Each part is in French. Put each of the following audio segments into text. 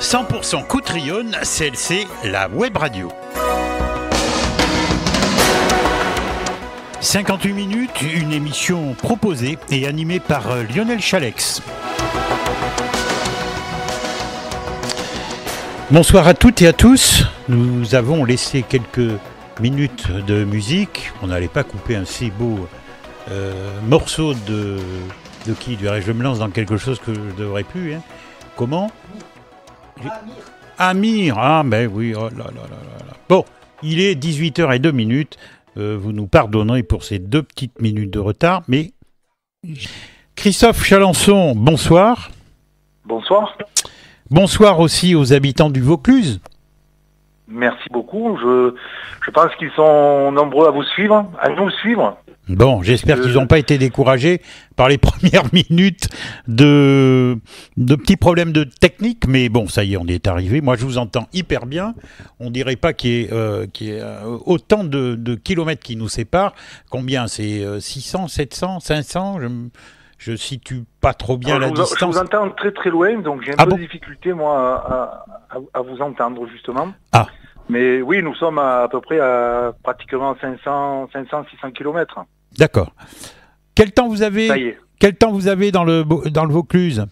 100% Coutrillonne, CLC, la web radio. 58 minutes, une émission proposée et animée par Lionel Chalex. Bonsoir à toutes et à tous. Nous avons laissé quelques minutes de musique. On n'allait pas couper un si beau morceau de qui dirais-je, je me lance dans quelque chose que je ne devrais plus. Hein. Comment ? Amir. Ah ben oui, oh là là là là. Bon, il est 18h02. Vous nous pardonnerez pour ces 2 petites minutes de retard, mais Christophe Chalençon, bonsoir. Bonsoir. Bonsoir aussi aux habitants du Vaucluse. Merci beaucoup. Je pense qu'ils sont nombreux à vous suivre, à nous suivre. Bon, j'espère qu'ils n'ont pas été découragés par les premières minutes de petits problèmes de technique, mais bon, ça y est, on y est arrivé. Moi, je vous entends hyper bien. On dirait pas qu'il y ait autant de kilomètres qui nous séparent. Combien ? C'est 600, 700, 500 Je situe pas trop bien la distance. Je vous entends très très loin, donc j'ai un peu de difficulté, moi, à vous entendre, justement. Ah. Mais oui, nous sommes à peu près à pratiquement 500, 600 kilomètres. D'accord. Quel temps vous avez ? Ça y est. Quel temps vous avez dans le Vaucluse ?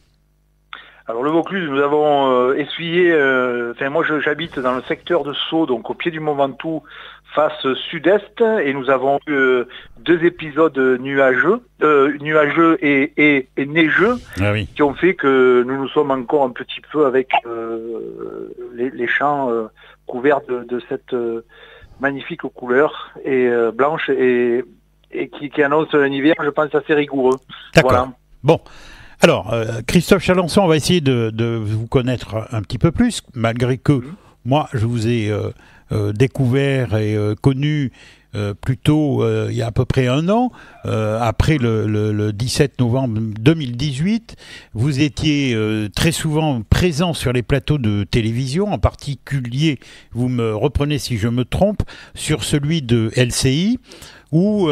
Alors le Vaucluse, nous avons essuyé, moi j'habite dans le secteur de Sceaux, donc au pied du Mont Ventoux, face sud-est, et nous avons eu 2 épisodes nuageux et neigeux, qui ont fait que nous nous sommes encore un petit peu avec les champs couverts de cette magnifique couleur et blanche et qui annonce un hiver, je pense, assez rigoureux. D'accord. Voilà. Bon. Alors, Christophe Chalençon, on va essayer de vous connaître un petit peu plus, malgré que moi, je vous ai découvert et connu plutôt il y a à peu près 1 an, après le 17 novembre 2018. Vous étiez très souvent présent sur les plateaux de télévision, en particulier, vous me reprenez si je me trompe, sur celui de LCI, où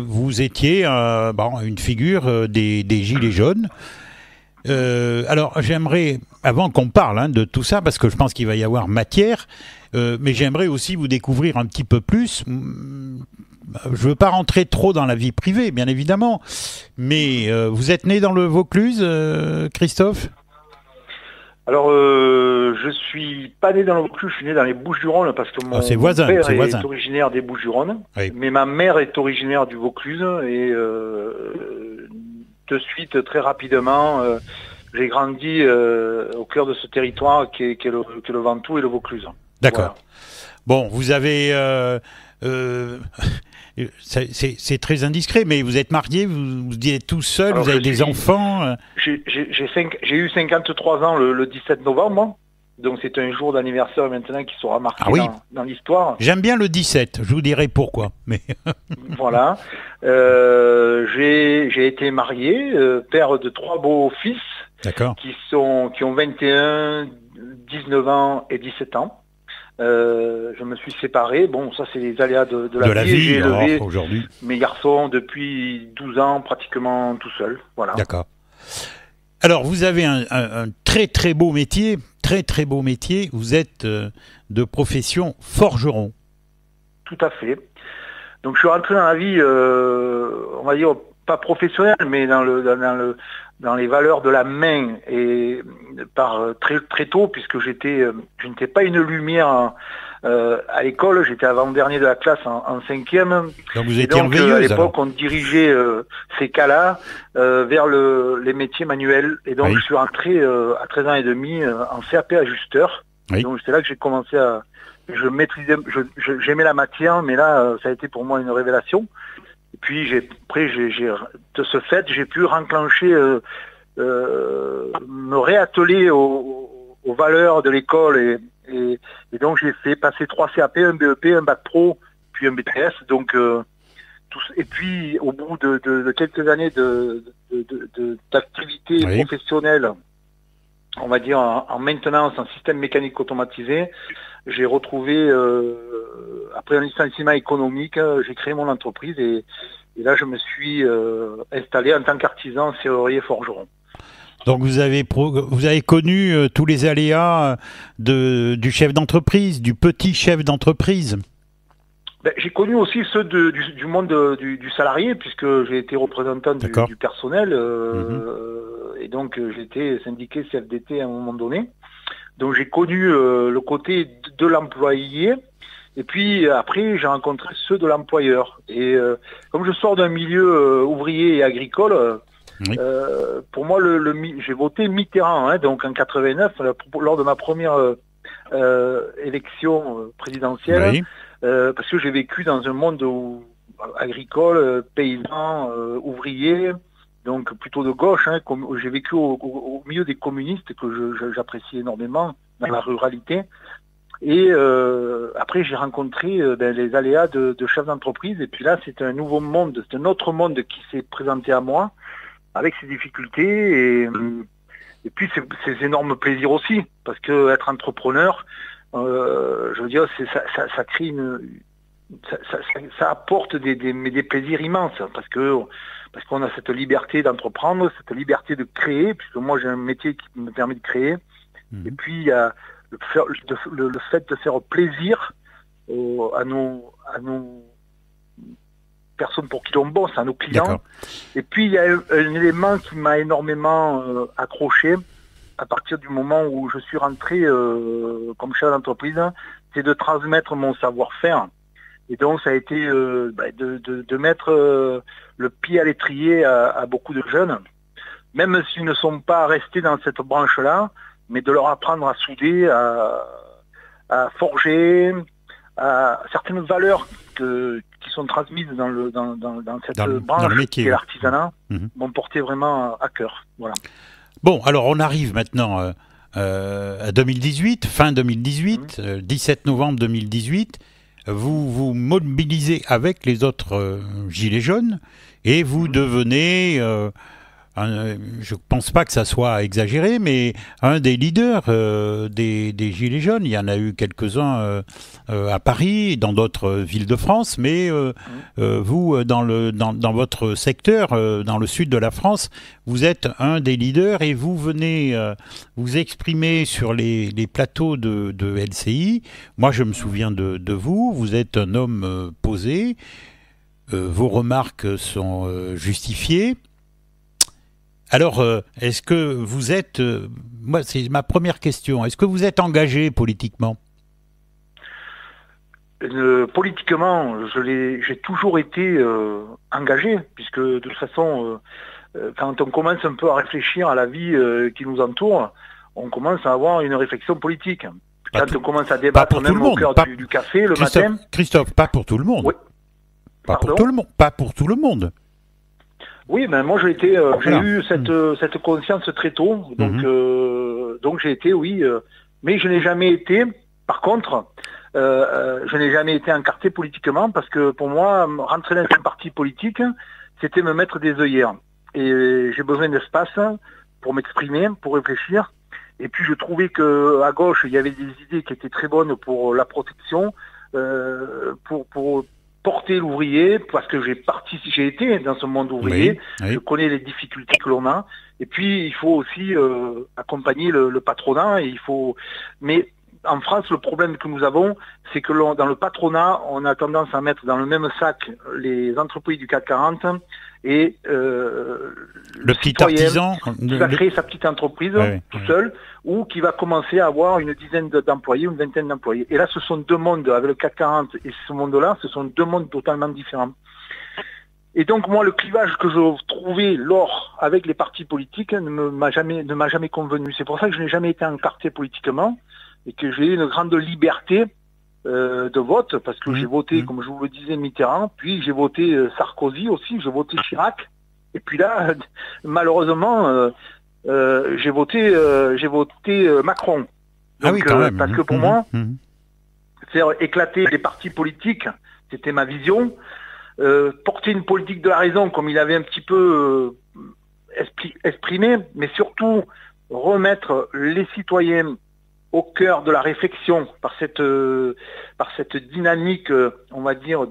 vous étiez une figure des Gilets jaunes. Alors j'aimerais, avant qu'on parle de tout ça, parce que je pense qu'il va y avoir matière, mais j'aimerais aussi vous découvrir un petit peu plus. Je ne veux pas rentrer trop dans la vie privée, bien évidemment, mais vous êtes né dans le Vaucluse, Christophe ? Alors, je suis pas né dans le Vaucluse, je suis né dans les Bouches-du-Rhône parce que mon père est originaire des Bouches-du-Rhône, mais ma mère est originaire du Vaucluse et de suite, très rapidement, j'ai grandi au cœur de ce territoire qui est le Ventoux et le Vaucluse. D'accord. Voilà. Bon, vous avez... c'est très indiscret, mais vous êtes marié, vous êtes tout seul, vous avez des enfants. J'ai eu 53 ans le 17 novembre, donc c'est un jour d'anniversaire maintenant qui sera marqué dans l'histoire. J'aime bien le 17, je vous dirai pourquoi. Mais voilà. J'ai été marié, père de 3 beaux fils, qui ont 21, 19 ans et 17 ans. Je me suis séparé. Bon, ça c'est les aléas de la vie. J'ai élevé aujourd'hui mes garçons depuis 12 ans pratiquement tout seul. Voilà. D'accord. Alors vous avez un très très beau métier, très beau métier. Vous êtes de profession forgeron. Tout à fait. Donc je suis rentré dans la vie, on va dire pas professionnelle, mais dans les valeurs de la main et très tôt, puisque je n'étais pas une lumière à l'école, j'étais avant-dernier de la classe en 5e. Donc vous étiez en veilleuse, à l'époque, on dirigeait ces cas-là vers les métiers manuels. Et donc je suis rentré à 13 ans et demi en CAP ajusteur. Donc c'est là que j'ai commencé à... j'aimais la matière, mais là, ça a été pour moi une révélation. Et puis de ce fait, j'ai pu renclencher, me réatteler aux valeurs de l'école et donc j'ai fait passer 3 CAP, un BEP, un bac pro, puis un BTS. Donc et puis au bout de quelques années d'activité professionnelle, on va dire en maintenance, en système mécanique automatisé, j'ai retrouvé, après un licenciement économique, j'ai créé mon entreprise et là je me suis installé en tant qu'artisan serrurier forgeron. Donc vous avez connu tous les aléas du chef d'entreprise, du petit chef d'entreprise. Ben, j'ai connu aussi ceux du monde du salarié, puisque j'ai été représentant du personnel, et donc j'ai été syndiqué CFDT à un moment donné. Donc j'ai connu le côté de l'employé, et puis après j'ai rencontré ceux de l'employeur. Et comme je sors d'un milieu ouvrier et agricole, oui. Pour moi j'ai voté Mitterrand, hein, donc en 89, lors de ma première élection présidentielle. Oui. Parce que j'ai vécu dans un monde agricole, paysan, ouvrier, donc plutôt de gauche. Hein, j'ai vécu au milieu des communistes que j'apprécie énormément dans la ruralité. Et après, j'ai rencontré les aléas de chefs d'entreprise. Et puis là, c'est un nouveau monde, c'est un autre monde qui s'est présenté à moi, avec ses difficultés et puis ses énormes plaisirs aussi. Parce que être entrepreneur, je veux dire, ça crée ça apporte des plaisirs immenses parce qu'on a cette liberté d'entreprendre, cette liberté de créer, puisque moi j'ai un métier qui me permet de créer. Et puis il y a le fait de faire plaisir à nos personnes pour qui l'on bosse, à nos clients. Et puis il y a un élément qui m'a énormément accroché à partir du moment où je suis rentré comme chef d'entreprise, c'est de transmettre mon savoir-faire. Et donc ça a été de mettre le pied à l'étrier à beaucoup de jeunes, même s'ils ne sont pas restés dans cette branche-là, mais de leur apprendre à souder, à forger, à certaines valeurs qui sont transmises dans cette branche qui est l'artisanat, m'ont porté vraiment à cœur. Voilà. Bon, alors on arrive maintenant à 2018, fin 2018, 17 novembre 2018. Vous vous mobilisez avec les autres Gilets jaunes et vous devenez, je ne pense pas que ça soit exagéré, mais un des leaders des Gilets jaunes. Il y en a eu quelques-uns à Paris, dans d'autres villes de France, mais vous, dans votre secteur, dans le sud de la France, vous êtes un des leaders et vous venez vous exprimer sur les plateaux de LCI. Moi, je me souviens de vous. Vous êtes un homme posé. Vos remarques sont justifiées. Alors, est-ce que vous êtes... moi, c'est ma première question. Est-ce que vous êtes engagé politiquement ? Politiquement, j'ai toujours été engagé, puisque de toute façon, quand on commence un peu à réfléchir à la vie qui nous entoure, on commence à avoir une réflexion politique. Quand on commence à débattre même au cœur du café le matin... Christophe, pas pour tout le monde. Oui. Pas pour tout le monde. Oui, ben moi j'ai eu cette conscience très tôt, donc j'ai été, mais je n'ai jamais été, par contre, je n'ai jamais été encarté politiquement, parce que pour moi, rentrer dans un parti politique, c'était me mettre des œillères. Et j'ai besoin d'espace pour m'exprimer, pour réfléchir, et puis je trouvais qu'à gauche, il y avait des idées qui étaient très bonnes pour la protection, pour porter l'ouvrier, parce que j'ai été dans ce monde ouvrier, je connais les difficultés que l'on a, et puis il faut aussi accompagner le patronat, mais en France, le problème que nous avons, c'est que dans le patronat, on a tendance à mettre dans le même sac les entreprises du CAC 40 et le petit artisan qui va créer sa petite entreprise tout seul, ou qui va commencer à avoir une dizaine d'employés, une vingtaine d'employés. Et là, ce sont deux mondes, avec le CAC 40 et ce monde-là, ce sont deux mondes totalement différents. Et donc moi, le clivage que je trouvais avec les partis politiques ne m'a jamais convenu. C'est pour ça que je n'ai jamais été encarté politiquement et que j'ai eu une grande liberté de vote, parce que j'ai voté, comme je vous le disais, Mitterrand, puis j'ai voté Sarkozy aussi, j'ai voté Chirac, et puis là, malheureusement, j'ai voté Macron. Donc, oui, quand même. Parce que pour moi, faire éclater les partis politiques, c'était ma vision. Porter une politique de la raison, comme il avait un petit peu exprimé, mais surtout remettre les citoyens au cœur de la réflexion par cette dynamique, on va dire,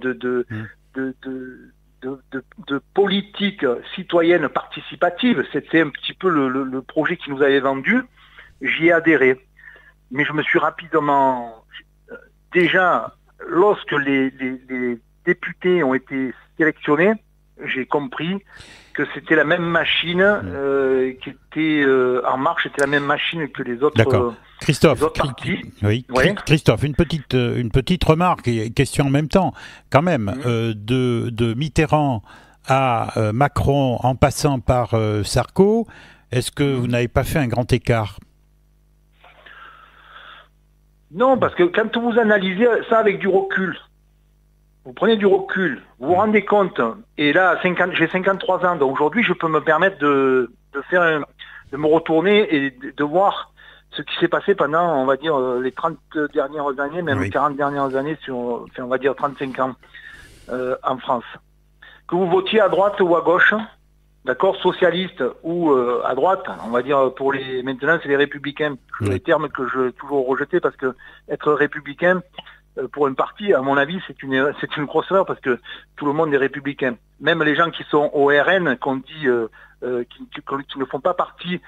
de politique citoyenne participative. C'était un petit peu le projet qui nous avait vendu. J'y ai adhéré. Mais je me suis rapidement... Déjà, lorsque les députés ont été sélectionnés, j'ai compris que c'était la même machine qui était en marche, c'était la même machine que les autres. D'accord. Christophe, oui. Christophe, une petite remarque et question en même temps. Quand même, de Mitterrand à Macron en passant par Sarko, est-ce que vous n'avez pas fait un grand écart? Non, parce que quand vous analysez ça avec du recul, vous prenez du recul, vous vous rendez compte, et là, j'ai 53 ans, donc aujourd'hui, je peux me permettre de me retourner et de voir ce qui s'est passé pendant, on va dire, les 30 dernières années, même les 40 dernières années, on va dire 35 ans en France. Que vous votiez à droite ou à gauche, d'accord, socialiste ou à droite, on va dire maintenant c'est les républicains, les termes que je toujours rejeté parce que être républicain pour un parti, à mon avis, c'est une grosse erreur parce que tout le monde est républicain. Même les gens qui sont au RN, qu'on dit qui ne font pas partie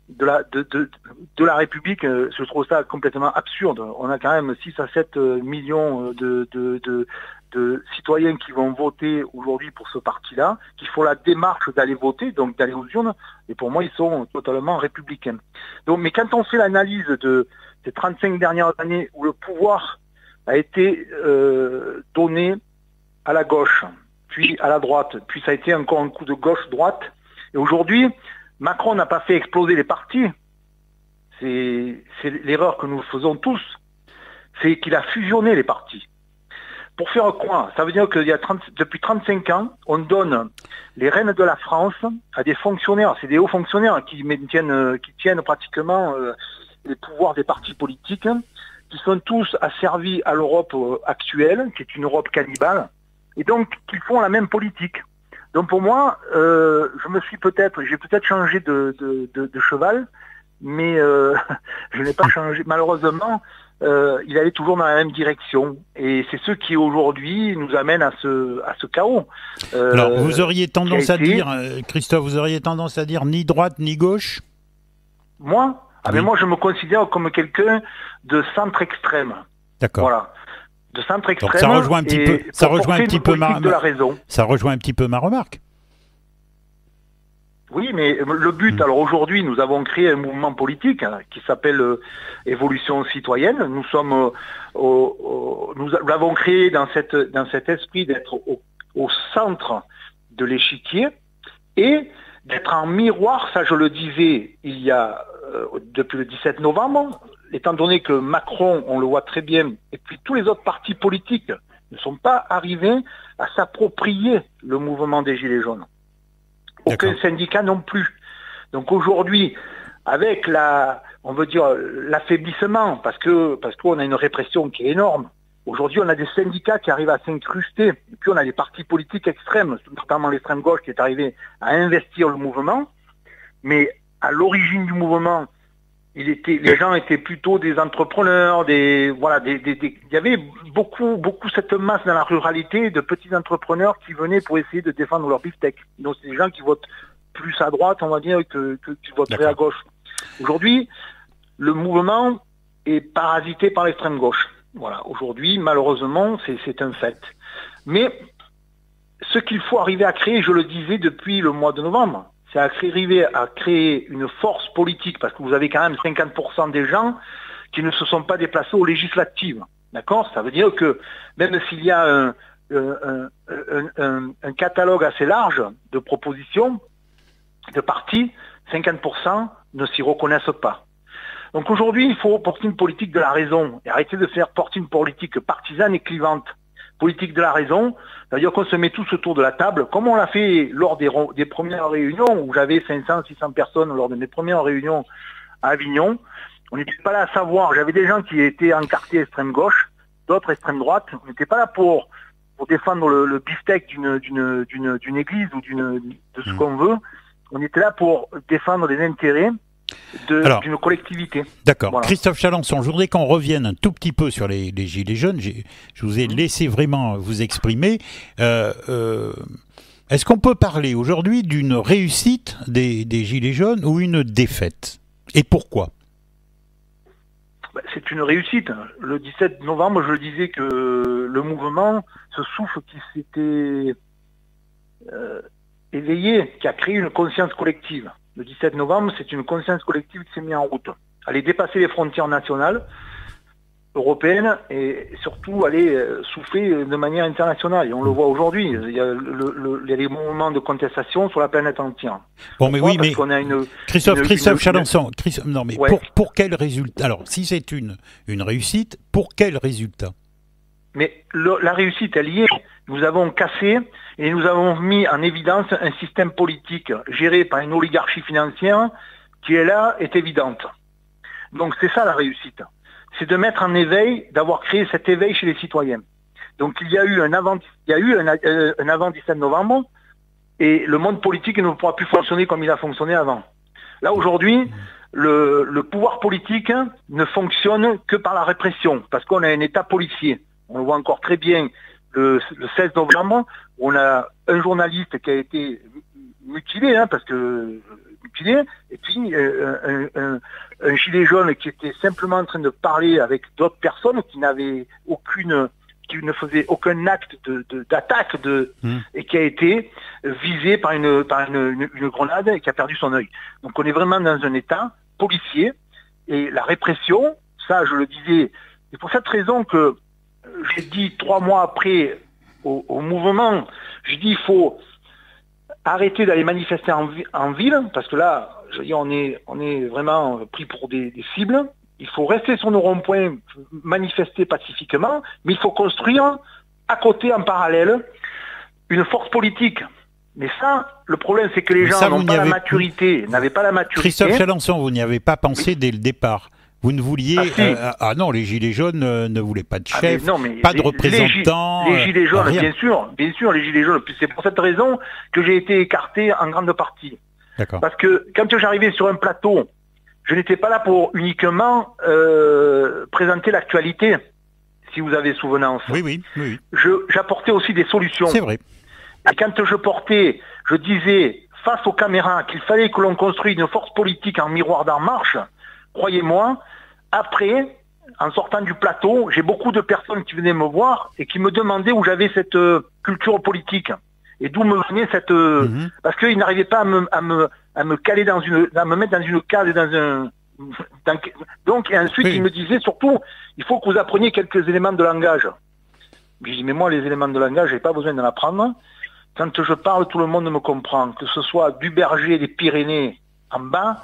de la République, je trouve ça complètement absurde. On a quand même 6 à 7 millions de citoyens qui vont voter aujourd'hui pour ce parti-là, qui font la démarche d'aller voter, donc d'aller aux urnes, et pour moi, ils sont totalement républicains. Donc, mais quand on fait l'analyse des 35 dernières années où le pouvoir a été donné à la gauche, puis à la droite, puis ça a été encore un coup de gauche-droite, et aujourd'hui, Macron n'a pas fait exploser les partis. C'est l'erreur que nous faisons tous, c'est qu'il a fusionné les partis. Pour faire quoi? Ça veut dire que depuis 35 ans, on donne les rênes de la France à des fonctionnaires. C'est des hauts fonctionnaires qui tiennent pratiquement les pouvoirs des partis politiques, qui sont tous asservis à l'Europe actuelle, qui est une Europe cannibale, et donc qui font la même politique. Donc pour moi, j'ai peut-être changé de cheval, mais je n'ai pas changé. Malheureusement, il allait toujours dans la même direction. Et c'est ce qui aujourd'hui nous amène à ce chaos. Alors vous auriez tendance à dire, Christophe, ni droite ni gauche? Moi? Mais moi je me considère comme quelqu'un de centre extrême. D'accord. Voilà. De centre extrême. Donc ça rejoint un petit peu, ça rejoint un petit peu ma remarque. Oui, mais le but, alors aujourd'hui, nous avons créé un mouvement politique qui s'appelle Évolution citoyenne. Nous l'avons créé dans cet esprit d'être au centre de l'échiquier et d'être en miroir, ça je le disais il y a depuis le 17 novembre, étant donné que Macron, on le voit très bien, et puis tous les autres partis politiques ne sont pas arrivés à s'approprier le mouvement des Gilets jaunes. Aucun syndicat non plus. Donc aujourd'hui, avec l'affaiblissement, parce qu'on a une répression qui est énorme. Aujourd'hui, on a des syndicats qui arrivent à s'incruster, et puis on a des partis politiques extrêmes, notamment l'extrême gauche qui est arrivé à investir le mouvement. Mais à l'origine du mouvement, les gens étaient plutôt des entrepreneurs, il y avait beaucoup cette masse dans la ruralité de petits entrepreneurs qui venaient pour essayer de défendre leur beefsteak. Donc c'est des gens qui votent plus à droite, on va dire, qui voteraient à gauche. Aujourd'hui, le mouvement est parasité par l'extrême gauche. Voilà. Aujourd'hui, malheureusement, c'est un fait. Mais ce qu'il faut arriver à créer, je le disais depuis le mois de novembre, c'est arriver à créer une force politique, parce que vous avez quand même 50% des gens qui ne se sont pas déplacés aux législatives. D'accord? Ça veut dire que même s'il y a un catalogue assez large de propositions, de partis, 50% ne s'y reconnaissent pas. Donc aujourd'hui, il faut porter une politique de la raison et arrêter de faire porter une politique partisane et clivante. Politique de la raison, c'est-à-dire qu'on se met tous autour de la table, comme on l'a fait lors des premières réunions, où j'avais 500, 600 personnes lors de mes premières réunions à Avignon. On n'était pas là à savoir, j'avais des gens qui étaient encartés extrême gauche, d'autres extrême droite. On n'était pas là pour défendre le beefsteak d'une église ou de ce qu'on veut. On était là pour défendre des intérêts d'une collectivité. D'accord. Voilà. Christophe Chalençon, je voudrais qu'on revienne un tout petit peu sur les Gilets jaunes. Je vous ai laissé vraiment vous exprimer. Est-ce qu'on peut parler aujourd'hui d'une réussite des Gilets jaunes ou une défaite? Et pourquoi? C'est une réussite. Le 17 novembre, je disais que le mouvement, ce souffle qui s'était éveillé, qui a créé une conscience collective. Le 17 novembre, c'est une conscience collective qui s'est mise en route. Aller dépasser les frontières nationales, européennes, et surtout aller souffler de manière internationale. Et on le voit aujourd'hui, il y a les mouvements de contestation sur la planète entière. Bon, mais oui, mais Christophe Chalençon, non, mais ouais. pour quel résultat? Alors, si c'est une réussite, pour quel résultat? Mais la réussite, elle y est. Nous avons cassé et nous avons mis en évidence un système politique géré par une oligarchie financière qui est évidente. Donc c'est ça la réussite. C'est de mettre en éveil, d'avoir créé cet éveil chez les citoyens. Donc il y a eu un avant 17 novembre et le monde politique ne pourra plus fonctionner comme il a fonctionné avant. Là aujourd'hui, le pouvoir politique ne fonctionne que par la répression parce qu'on a un État policier. On le voit encore très bien le 16 novembre, où on a un journaliste qui a été mutilé, mutilé, et puis un gilet jaune qui était simplement en train de parler avec d'autres personnes qui n'avaient qui ne faisaient aucun acte d'attaque et qui a été visé par une grenade et qui a perdu son œil. Donc on est vraiment dans un État policier et la répression, ça je le disais, c'est pour cette raison que j'ai dit 3 mois après au mouvement, j'ai dit il faut arrêter d'aller manifester en ville, parce que là, je veux dire, on est vraiment pris pour des cibles. Il faut rester sur nos ronds-points, manifester pacifiquement, mais il faut construire à côté, en parallèle, une force politique. Mais ça, le problème, c'est que les gens n'avaient pas la maturité. Christophe Chalençon, vous n'y avez pas pensé dès le départ. Vous ne vouliez... non, les Gilets jaunes ne voulaient pas de chef, pas de représentants... Les Gilets jaunes, bien sûr, les Gilets jaunes. C'est pour cette raison que j'ai été écarté en grande partie. D'accord. Parce que quand j'arrivais sur un plateau, je n'étais pas là pour uniquement présenter l'actualité, si vous avez souvenance. Oui. J'apportais aussi des solutions. C'est vrai. Et quand je disais face aux caméras qu'il fallait que l'on construise une force politique en miroir d'en marche, croyez-moi, après, en sortant du plateau, j'ai beaucoup de personnes qui venaient me voir et qui me demandaient où j'avais cette culture politique et d'où me venait cette... Parce qu'ils n'arrivaient pas à me caler à me mettre dans une case et donc, et ensuite, ils me disaient surtout, il faut que vous appreniez quelques éléments de langage. Je dis, mais moi, les éléments de langage, j'ai pas besoin d'en apprendre. Quand je parle, tout le monde me comprend. Que ce soit du berger des Pyrénées en bas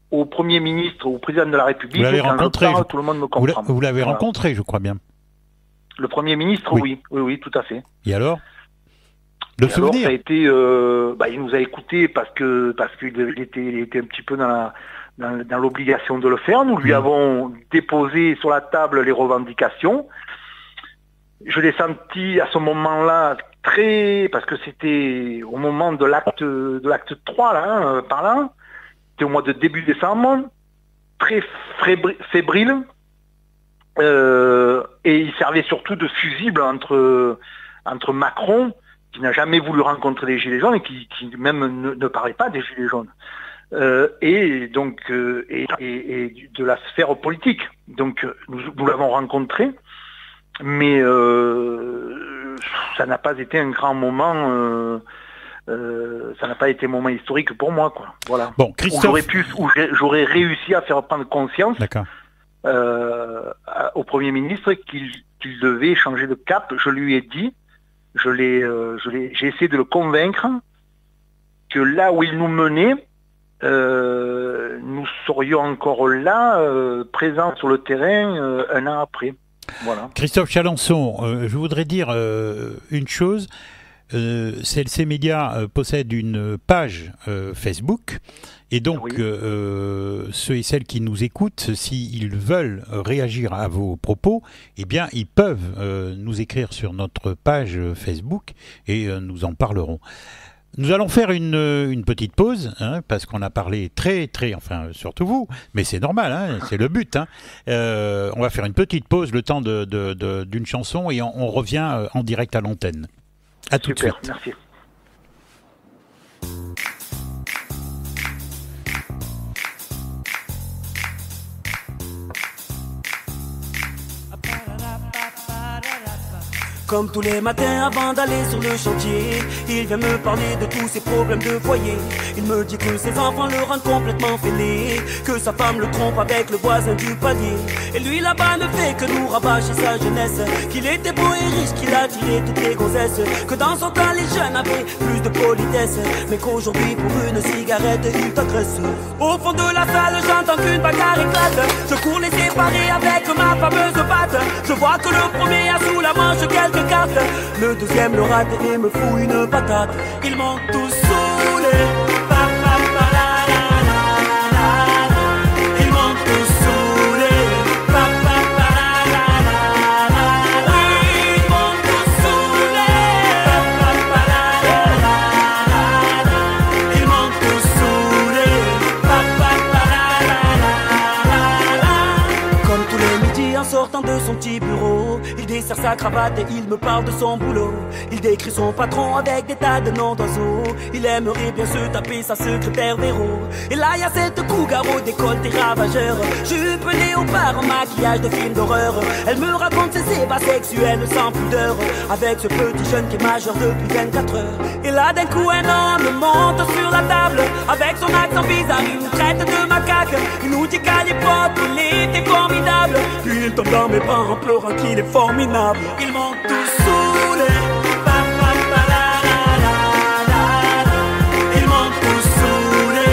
au Premier ministre ou au Président de la République, quand rencontré, je parle, tout le monde me comprend. Vous l'avez rencontré, je crois bien. Le Premier ministre, oui, tout à fait. Et alors souvenir alors, ça a été, il nous a écoutés parce qu'il était un petit peu dans l'obligation de le faire. Nous lui avons déposé sur la table les revendications. Je l'ai senti à ce moment-là parce que c'était au moment de l'acte 3 là, par là. C'était au mois de début décembre, très fébrile, et il servait surtout de fusible entre Macron, qui n'a jamais voulu rencontrer les Gilets jaunes et qui même ne parlait pas des Gilets jaunes, et de la sphère politique. Donc nous l'avons rencontré, mais ça n'a pas été un grand moment. Ça n'a pas été un moment historique pour moi, quoi. Voilà. Bon, Christophe... j'aurais réussi à faire prendre conscience au Premier ministre qu'il devait changer de cap. Je lui ai dit, j'ai essayé de le convaincre que là où il nous menait, nous serions encore là, présents sur le terrain, un an après. Voilà. Christophe Chalençon, je voudrais dire une chose. CLC Média possède une page Facebook et donc ceux et celles qui nous écoutent, s'ils veulent réagir à vos propos, eh bien ils peuvent nous écrire sur notre page Facebook et nous en parlerons. Nous allons faire une petite pause, hein, parce qu'on a parlé enfin surtout vous, mais c'est normal, hein, c'est le but. Hein. On va faire une petite pause, le temps d'une chanson, et on revient en direct à l'antenne. À tout de suite. Super, merci. Comme tous les matins avant d'aller sur le chantier, il vient me parler de tous ses problèmes de foyer. Il me dit que ses enfants le rendent complètement fêlé, que sa femme le trompe avec le voisin du palier. Et lui là-bas ne fait que nous rabâcher sa jeunesse, qu'il était beau et riche, qu'il a tiré toutes les gonzesses, que dans son temps les jeunes avaient plus de politesse, mais qu'aujourd'hui pour une cigarette ils t'agressent. Au fond de la salle j'entends qu'une bagarre éclate, je cours les séparer avec ma fameuse batte. Je vois que le premier a sous la manche quelques cartes, le deuxième le rate et me fout une patate. Ils m'ont tous saoulé. Ils m'ont tous saoulé. Ils m'ont tous saoulé. Ils m'ont tous saoulé. Comme tous les midis en sortant de son petit bureau, il dessert sa cravate et il me parle de son boulot. Il décrit son patron avec des tas de noms d'oiseaux. Il aimerait bien se taper sa secrétaire Véro. Et là y a cette cougar au décolleté ravageur, jupe léopard en maquillage de film d'horreur. Elle me raconte ses ébats sexuels sans pudeur, avec ce petit jeune qui est majeur depuis 24 heures. Et là d'un coup un homme monte sur la table, avec son accent bizarre, il nous traite de macaque. Il nous dit qu'à l'époque il était formidable, puis il tombe dans mes bras en pleurant qu'il est formidable. Ils m'ont tous saoulé. Ils m'ont tous saoulé.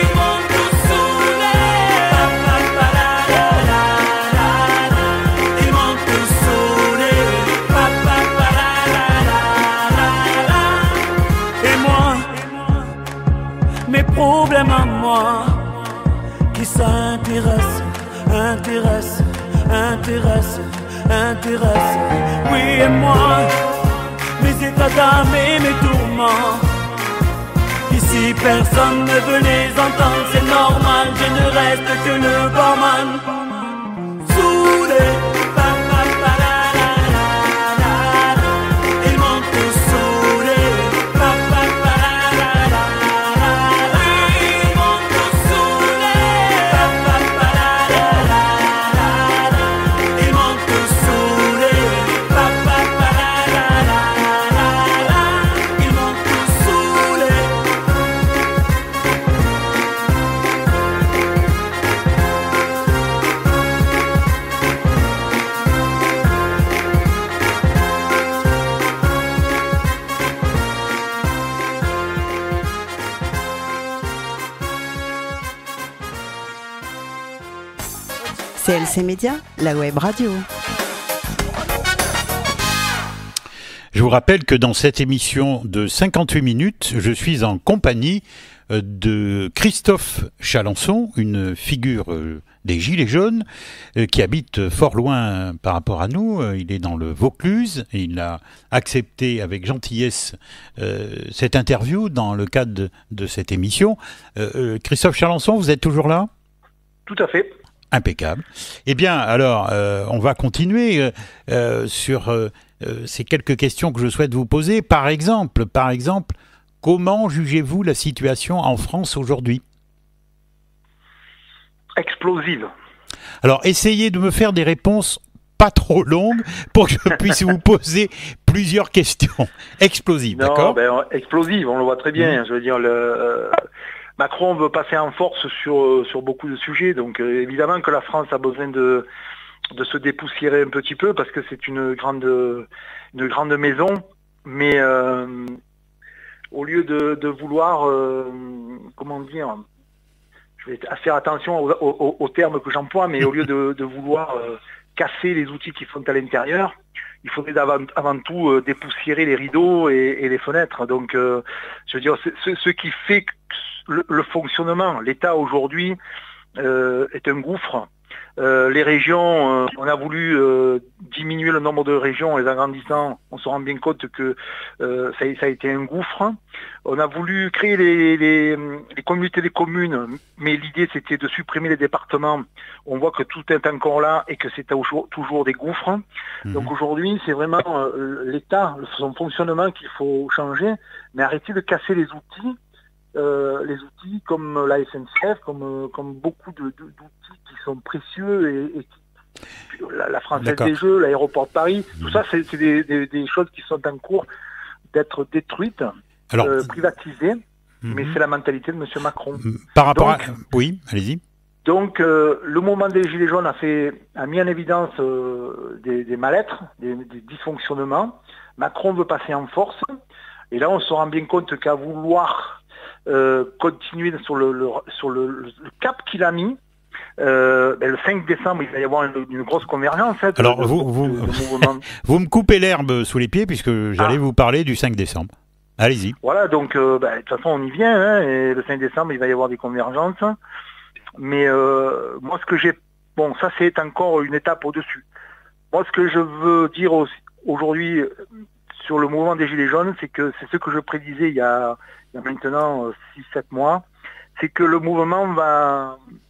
Ils m'ont tous saoulé. Ils m'ont tous saoulé. Et moi, mes problèmes à moi, qui s'intéresse, intéresse, intéresse, intéresse. Oui, et moi, mes états d'âme et mes tourments, ici personne ne veut les entendre, c'est normal, je ne reste que le barman. Saoulé. Ils m'ont tous saoulé. Ils m'ont tous saoulé. Ils m'ont tous saoulé. Ils m'ont tous saoulé. CLC Média, la web radio. Je vous rappelle que dans cette émission de 58 minutes, je suis en compagnie de Christophe Chalençon, une figure des Gilets jaunes, qui habite fort loin par rapport à nous. Il est dans le Vaucluse et il a accepté avec gentillesse cette interview dans le cadre de cette émission. Christophe Chalençon, vous êtes toujours là ? Tout à fait. Impeccable. Eh bien, alors, on va continuer sur ces quelques questions que je souhaite vous poser. Par exemple, comment jugez-vous la situation en France aujourd'hui ? Explosive. Alors, essayez de me faire des réponses pas trop longues pour que je puisse vous poser plusieurs questions. Explosive, Non, d'accord ? explosive, on le voit très bien. Je veux dire, Macron veut passer en force sur beaucoup de sujets, donc évidemment que la France a besoin de se dépoussiérer un petit peu parce que c'est une grande maison, mais au lieu de vouloir, comment dire, je vais faire attention aux termes que j'emploie, mais au lieu de vouloir casser les outils qui sont à l'intérieur, il faudrait avant tout dépoussiérer les rideaux et les fenêtres. Donc, je veux dire, ce qui fait que le fonctionnement, l'État aujourd'hui est un gouffre. Les régions, on a voulu diminuer le nombre de régions en les agrandissant. On se rend bien compte que ça a été un gouffre. On a voulu créer les communautés des communes, mais l'idée c'était de supprimer les départements. On voit que tout est encore là et que c'est toujours des gouffres. Donc aujourd'hui, c'est vraiment l'État, son fonctionnement qu'il faut changer, mais arrêter de casser les outils comme la SNCF, comme beaucoup d'outils qui sont précieux et la Française des Jeux, l'aéroport de Paris, tout ça c'est des choses qui sont en cours d'être détruites, privatisées, mais c'est la mentalité de M. Macron. Par rapport Oui, allez-y. Donc le mouvement des Gilets jaunes a mis en évidence des mal-être, des dysfonctionnements. Macron veut passer en force, et là on se rend bien compte qu'à vouloir continuer sur le cap qu'il a mis. Le 5 décembre, il va y avoir une grosse convergence. Alors vous me coupez l'herbe sous les pieds puisque j'allais vous parler du 5 décembre. Allez-y. Voilà, donc de toute façon on y vient, hein, et le 5 décembre il va y avoir des convergences. Mais moi ce que j'ai... Bon, ça c'est encore une étape au-dessus. Moi ce que je veux dire aujourd'hui sur le mouvement des Gilets jaunes, c'est que c'est ce que je prédisais il y a maintenant 6-7 mois, c'est que le mouvement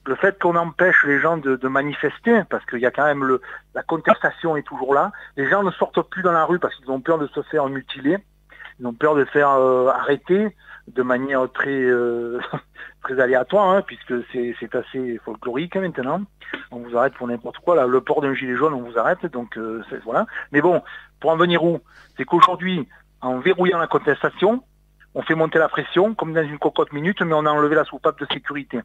le fait qu'on empêche les gens de manifester, parce qu'il y a quand même la contestation est toujours là, les gens ne sortent plus dans la rue parce qu'ils ont peur de se faire mutiler, ils ont peur de se faire arrêter de manière très très aléatoire, hein, puisque c'est assez folklorique maintenant. On vous arrête pour n'importe quoi, là, le port d'un gilet jaune, on vous arrête, donc voilà. Mais bon, pour en venir où? C'est qu'aujourd'hui, en verrouillant la contestation, on fait monter la pression, comme dans une cocotte minute, mais on a enlevé la soupape de sécurité.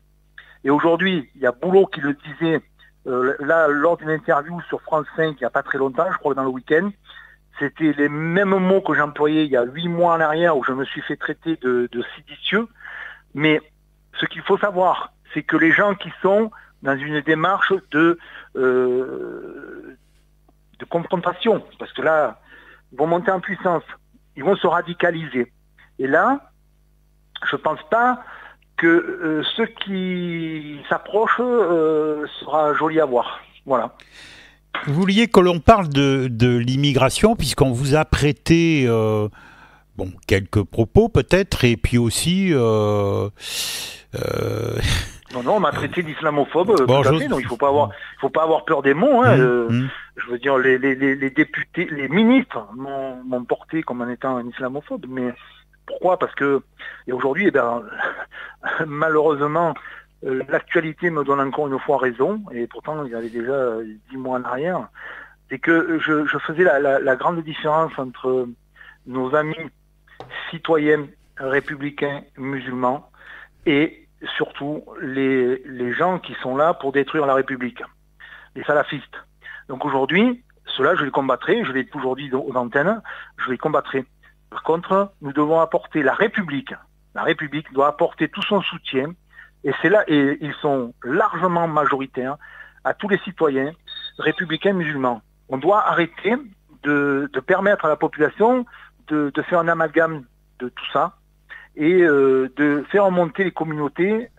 Et aujourd'hui, il y a Boulot qui le disait, là, lors d'une interview sur France 5, il n'y a pas très longtemps, je crois que dans le week-end, c'était les mêmes mots que j'employais il y a 8 mois en arrière, où je me suis fait traiter de séditieux. Mais ce qu'il faut savoir, c'est que les gens qui sont dans une démarche de confrontation, parce que là, ils vont monter en puissance, ils vont se radicaliser. Et là, je ne pense pas que ceux qui s'approchent sera joli à voir. Voilà. Vous vouliez que l'on parle de l'immigration, puisqu'on vous a prêté quelques propos peut-être, et puis aussi... Non, on m'a traité d'islamophobe, tout à fait, donc il ne faut pas avoir peur des mots. Hein, je veux dire, les députés, les ministres m'ont porté comme en étant un islamophobe, mais pourquoi? Parce que aujourd'hui, malheureusement, l'actualité me donne encore une fois raison, et pourtant il y avait déjà 10 mois en arrière, c'est que je faisais la grande différence entre nos amis citoyens républicains musulmans et surtout les gens qui sont là pour détruire la République, les salafistes. Donc aujourd'hui, cela je les combattrai, je l'ai toujours dit aux antennes, je les combattrai. Par contre, nous devons apporter la République doit apporter tout son soutien, et c'est là, et ils sont largement majoritaires, à tous les citoyens républicains musulmans. On doit arrêter de permettre à la population de faire un amalgame de tout ça, et de faire remonter les communautés.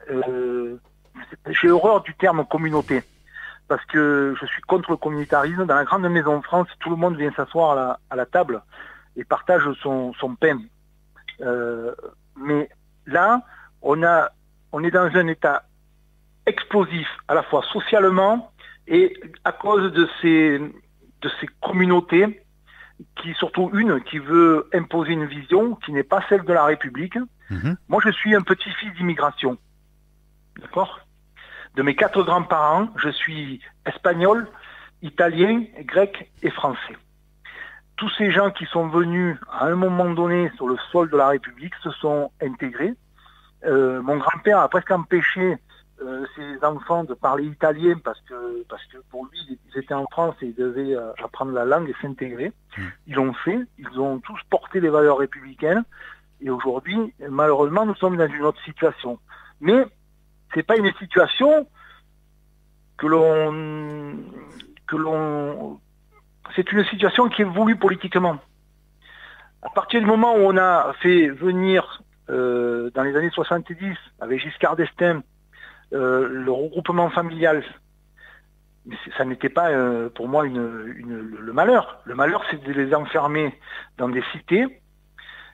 J'ai horreur du terme communauté, parce que je suis contre le communautarisme. Dans la grande maison de France, tout le monde vient s'asseoir à la table et partage son pain. Mais là, on est dans un état explosif, à la fois socialement et à cause de ces communautés, surtout une qui veut imposer une vision qui n'est pas celle de la République. Moi, je suis un petit-fils d'immigration. D'accord ? De mes 4 grands-parents, je suis espagnol, italien, grec et français. Tous ces gens qui sont venus à un moment donné sur le sol de la République se sont intégrés. Mon grand-père a presque empêché ses enfants de parler italien parce que pour lui, ils étaient en France et ils devaient apprendre la langue et s'intégrer. Ils l'ont fait, ils ont tous porté les valeurs républicaines. Et aujourd'hui, malheureusement, nous sommes dans une autre situation. Mais c'est pas une situation c'est une situation qui est voulue politiquement. À partir du moment où on a fait venir, dans les années 70, avec Giscard d'Estaing, le regroupement familial, Mais ça n'était pas pour moi le malheur. Le malheur, c'est de les enfermer dans des cités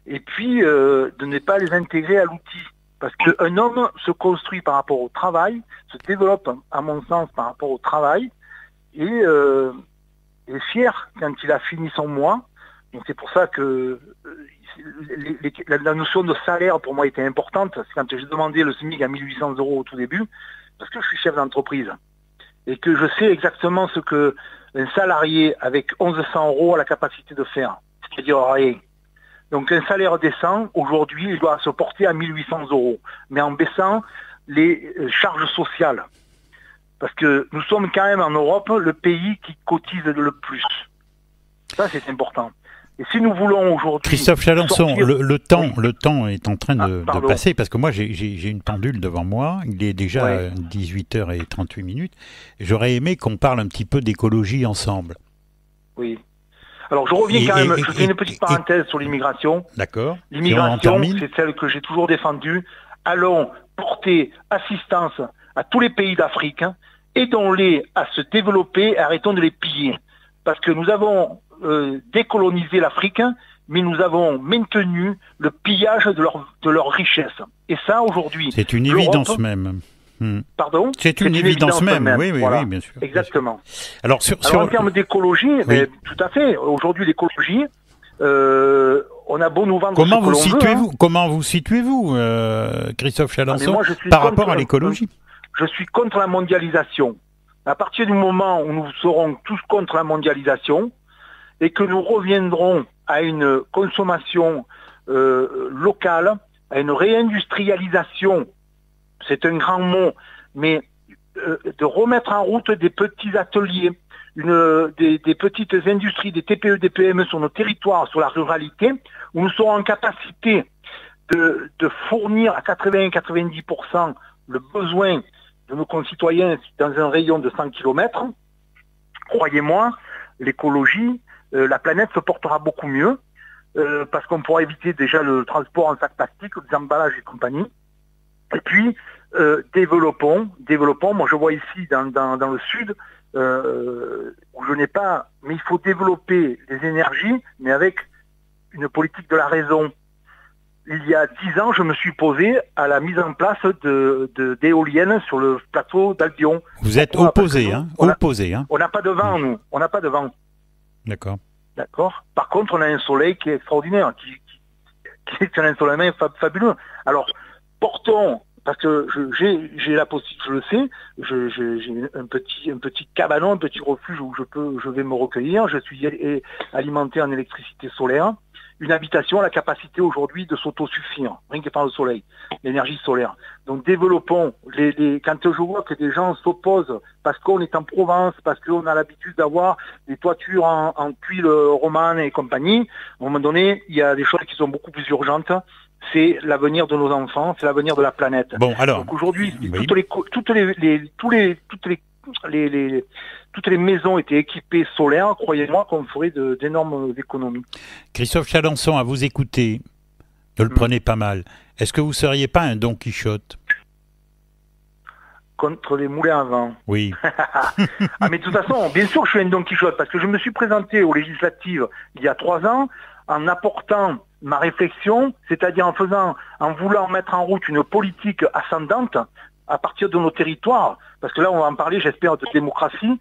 et puis de ne pas les intégrer à l'outil. Parce qu'un homme se construit par rapport au travail, se développe, à mon sens, par rapport au travail, et est fier quand il a fini son mois. Donc c'est pour ça que la notion de salaire, pour moi, était importante. C'est quand j'ai demandé le SMIC à 1 800 € au tout début, parce que je suis chef d'entreprise, et que je sais exactement ce qu'un salarié avec 1 100 € a la capacité de faire, c'est-à-dire rien. Donc un salaire décent, aujourd'hui, il doit se porter à 1 800 €, mais en baissant les charges sociales. Parce que nous sommes quand même en Europe le pays qui cotise le plus. Ça, c'est important. Et si nous voulons aujourd'hui... Christophe Chalençon, sortir... le temps est en train de passer, parce que moi j'ai une pendule devant moi, il est déjà 18h38. J'aurais aimé qu'on parle un petit peu d'écologie ensemble. Oui. Alors je reviens quand même, je fais une petite parenthèse sur l'immigration. D'accord. L'immigration, c'est celle que j'ai toujours défendue. Allons porter assistance à tous les pays d'Afrique, aidons-les à se développer, arrêtons de les piller. Parce que nous avons décolonisé l'Afrique, mais nous avons maintenu le pillage de leur richesse. Et ça, aujourd'hui... C'est une évidence même. Pardon ? C'est une évidence même. Oui, voilà. Oui, bien sûr. Exactement. Alors, en termes d'écologie, oui. Tout à fait. Aujourd'hui, l'écologie, on a beau nous vendre Comment vous situez-vous, Christophe Chalençon, par rapport à l'écologie ? Je suis contre la mondialisation. À partir du moment où nous serons tous contre la mondialisation et que nous reviendrons à une consommation locale, à une réindustrialisation, c'est un grand mot, mais de remettre en route des petits ateliers, des petites industries, des TPE, des PME sur nos territoires, sur la ruralité, où nous serons en capacité de fournir à 80-90% le besoin de nos concitoyens dans un rayon de 100 km, croyez-moi, l'écologie, la planète se portera beaucoup mieux, parce qu'on pourra éviter déjà le transport en sac plastique, les emballages et compagnie. Et puis, développons. Moi, je vois ici, dans le sud, où je n'ai pas... Mais il faut développer les énergies, mais avec une politique de la raison. Il y a 10 ans, je me suis posé à la mise en place d'éoliennes sur le plateau d'Albion. Vous êtes opposé, hein ? Opposé, hein ? On n'a pas de vent, nous. On n'a pas de vent. D'accord. D'accord. Par contre, on a un soleil qui est extraordinaire, qui est un ensoleillement fabuleux. Alors, portons, parce que j'ai la possibilité, je le sais, j'ai un petit cabanon, un petit refuge où je vais me recueillir. Je suis alimenté en électricité solaire. Une habitation a la capacité aujourd'hui de s'autosuffire, rien que par le soleil, l'énergie solaire. Donc développons, quand je vois que des gens s'opposent parce qu'on est en Provence, parce qu'on a l'habitude d'avoir des toitures en tuiles romanes et compagnie, à un moment donné, il y a des choses qui sont beaucoup plus urgentes. C'est l'avenir de nos enfants, c'est l'avenir de la planète. Bon, alors, donc aujourd'hui, oui. Toutes les maisons étaient équipées solaires, croyez-moi qu'on ferait d'énormes économies. Christophe Chalençon, à vous écouter, ne le prenez pas mal. Est-ce que vous ne seriez pas un Don Quichotte ? Contre les moulins à vent. Oui. Ah, mais de toute façon, bien sûr que je suis un Don Quichotte, parce que je me suis présenté aux législatives il y a 3 ans en apportant ma réflexion, c'est-à-dire en voulant mettre en route une politique ascendante à partir de nos territoires, parce que là on va en parler, j'espère, de démocratie,